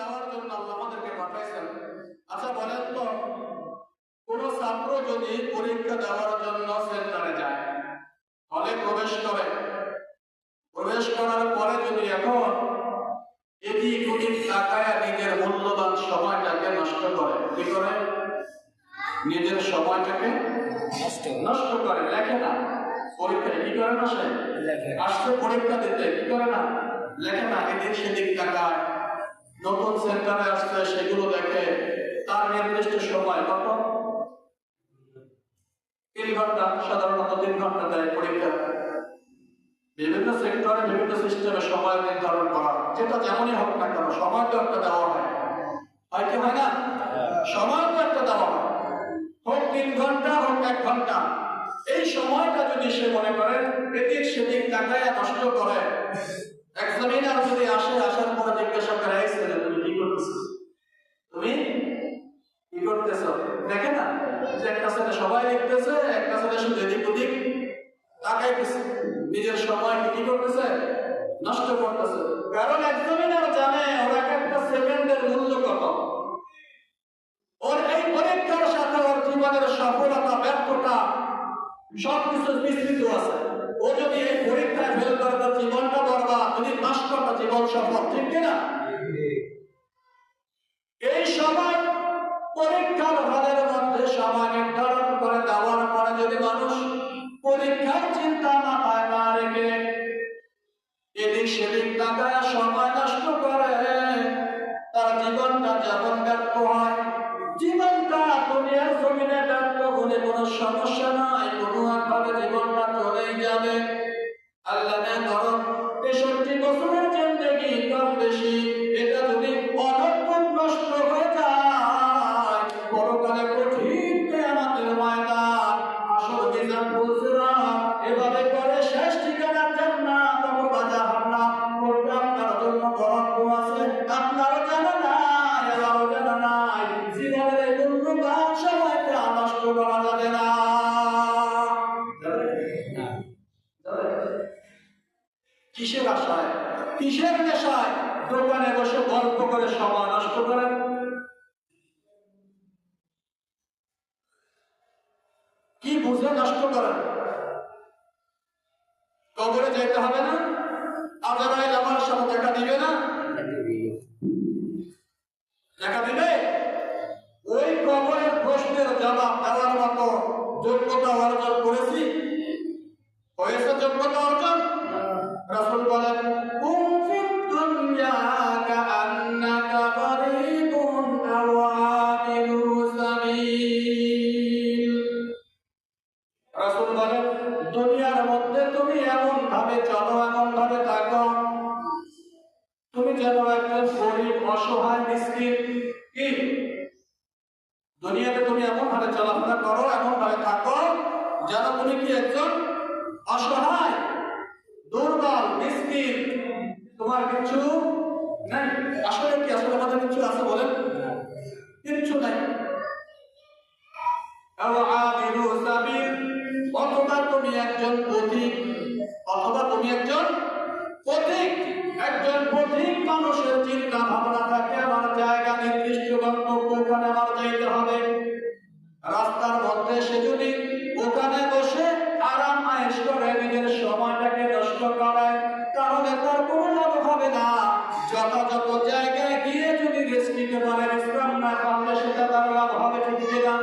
দেওয়ার জন্য আল্লাহ আমাদেরকে পাঠাইছেন। আচ্ছা বলেন তো, কোন ছাত্র যদি পরীক্ষা দেওয়ার জন্য সেন্টারে যায়, হলে প্রবেশ করে, প্রবেশ করার পরে যদি এখন এদিক ওদিক তাকায় নিজের মূল্যবান সময়টাকে নষ্ট করে, কি করে? নিজের সময়টাকে নষ্ট করে, লেখে না। পরীক্ষায় কি করে না? সে আসছে পরীক্ষা দিতে, কি করে না? লেখে না। এদিক সেদিক তাকায়, নতুন সেন্টারে আসছে সেগুলো দেখে। তার নির্দিষ্ট সময় কত? 3 ঘন্টা, সাধারণত 3 ঘন্টা দেয় পরীক্ষা। বিভিন্ন সেক্টরে বিভিন্ন সিস্টেমে সময় নির্ধারণ করা, যেটা যেমনই হোক না কেন সময় তো একটা দেওয়া হয়, হয় কি হয় না? সময় তো একটা দেওয়া হয়, হোক 3 ঘন্টা হোক 1 ঘন্টা। এই সময়টা যদি সে মনে করেন এদিক সেদিক তাকায় নষ্ট করে, এক্সামিনার যদি আসে, আসার পরে জিজ্ঞাসা করে, এই ছেলে তুমি কি করতেছ, তুমি কি করতেছ? দেখে না যে একটা ছেলে সবাই লিখতেছে, একটা ছেলে শুধু এদিক ওদিক তাকাইতেছে, নিজের সময় কি করতেছে? নষ্ট করতেছে। কারণ এক্সামিনার জানে ওর একটা সেকেন্ডের মূল্য কত। ওর এই পরীক্ষার সাথে ওর জীবনের সফলতা ব্যর্থতা সবকিছু মিশ্রিত আছে। ও যদি এই পরীক্ষায় ফেল করে তার জীবনটা বরবাদ, যদি পাস করে জীবন সফল, ঠিক কিনা? এই সময় পরীক্ষার হলের মধ্যে সময় নির্ধারণ করে দেওয়ার পরে যদি মানুষ পরীক্ষার চিন্তা মাথায় না রেখে এদিক সেদিক তাকায় সময় নষ্ট করে, তার জীবনটা যেমন ব্যর্থ হয়। জীবনটা দুনিয়ার জমিনে ব্যর্থ হলে কোনো সমস্যা নাই, কোনো একভাবে জীবনটা চলেই যাবে। আল্লাহ ধরো 65 বছরের জিন্দেগি কম বেশি, এটা যদি অনর্থক নষ্ট হয়ে যায়, পরকালে কঠিন কিয়ামতের ময়দান, আসল মিজান বলছিরা এভাবে করে শেষ ঠিকানা জান্নাত অথবা জাহান্নাম। কোনটা আপনার জন্য বরাদ্দ আছে আপনারও জানা নাই, আমারও জানা নাই। জীবনের এই মূল্যবান সময়টা নষ্ট করা যাবে না। কিসের আশায়, কিসের নেশায় দোকানে বসে গল্প করে সময় নষ্ট করেন? কি বুঝে নষ্ট করেন? কবরে যেতে হবে না? আজরাইল আমার সাথে দেখা দিবে না? দেখা দিবে। ওই কবরের প্রশ্নের জবাব দেওয়ার মতো যোগ্যতা অর্জন করেছি? হয়েছে যোগ্যতা অর্জন? রাসূল বলেন, কুম ফিদ দুনিয়া কাআন্নাকা গরীবুন আও আবিরু সাবিল। রাসূল বলেন, দুনিয়ার মধ্যে তুমি এমন ভাবে চলো, এমন ভাবে থাকো, তুমি যেন একজন গরীব, অসহায়, মিসকিন। কি দুনিয়াতে তুমি এমন ভাবে চলাফেরা করো, এমন ভাবে থাকো যেন তুমি কি একজন অসহায়, দুর্বল, মিসকিন, তোমার কিছু নাই। আসলে কি আসলে আমাদের কিছু আছে বলেন? কিচ্ছু নাই। অথবা তুমি একজন পথিক, অথবা তুমি একজন পথিক। একজন পথিক মানুষের চিন্তা ভাবনা থাকে, আমার জায়গা নির্দিষ্ট গন্তব্য, ওখানে আমার যাইতে হবে। রাস্তার মধ্যে সে যদি ওখানে বসে আরাম আয়েশ করে নিজের সময়টাকে নষ্ট করে, তাহলে তার কোনো লাভ হবে না। যথাযথ জায়গায় গিয়ে যদি রেস্ট নিতে পারে, বিশ্রাম না করলে সেটা তার লাভ হবে, ঠিক কিনা?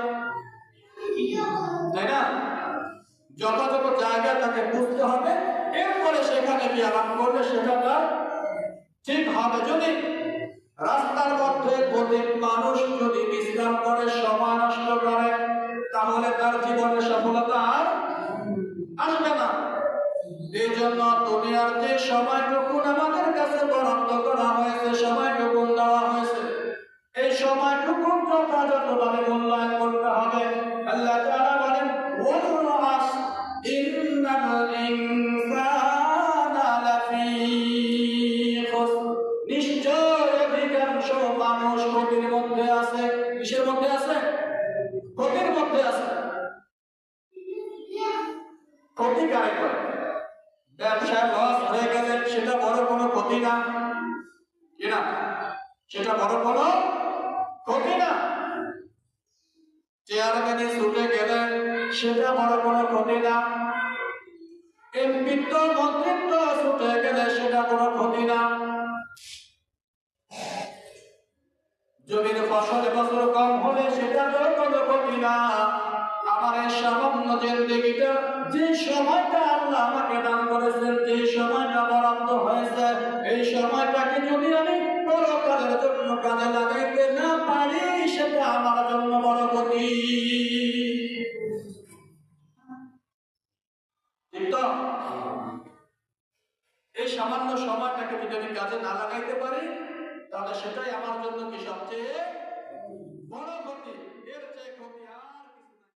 তাই না? যথাযথ জায়গা তাকে বুঝতে হবে, এরপরে সেখানে গিয়ে আরাম করলে সেটা তার ঠিক হবে। যদি রাস্তার মধ্যে প্রত্যেক মানুষ যদি বিশ্রাম করে, সময় নষ্ট করে, তাহলে তার জীবনের সফলতা আর আসবে না। এই জন্য দুনিয়ার যে সময়টুকু আমাদের কাছে বরাদ্দ করা হয়েছে, সময়টুকু দেওয়া হয়েছে, এই সময়টুকু যথাযথভাবে মূল্যায়ন করতে হবে। আল্লাহ তাআলা বলেন, ওয়াল আসর ইন্নাল ইনসানা লাফি খুসর। নিশ্চয় অধিকাংশ মানুষ ক্ষতির মধ্যে আছে। কিসের মধ্যে আছে? ক্ষতির মধ্যে আছে। ক্ষতি কারে করে? ব্যবসায় লস হয়ে গেলে সেটা বড় কোনো ক্ষতি না, কিনা? সেটা বড় কোনো ক্ষতি না। চেয়ারম্যানে ছুটে গেলে সেটা বড় কোনো ক্ষতি না। এমপিত্ব মন্ত্রিত্ব ছুটে গেলে সেটা কোনো ক্ষতি না। জমির ফসল বছর কম হলে সেটা তো কোনো ক্ষতি না। আমার এই সামান্য জিন্দেগিটা, যে সময়টা আল্লাহ আমাকে দান করেছেন, যে সময়টা বরাদ্দ হয়েছে, এই সময়টাকে যদি আমি পরকালের জন্য কাজে লাগাইতে না পারি, সেটা আমার জন্য বড় ক্ষতি। ঠিক তো? এই সামান্য সময়টাকে যদি আমি কাজে না লাগাইতে পারি, তাহলে সেটাই আমার জন্য কি সবচেয়ে বড়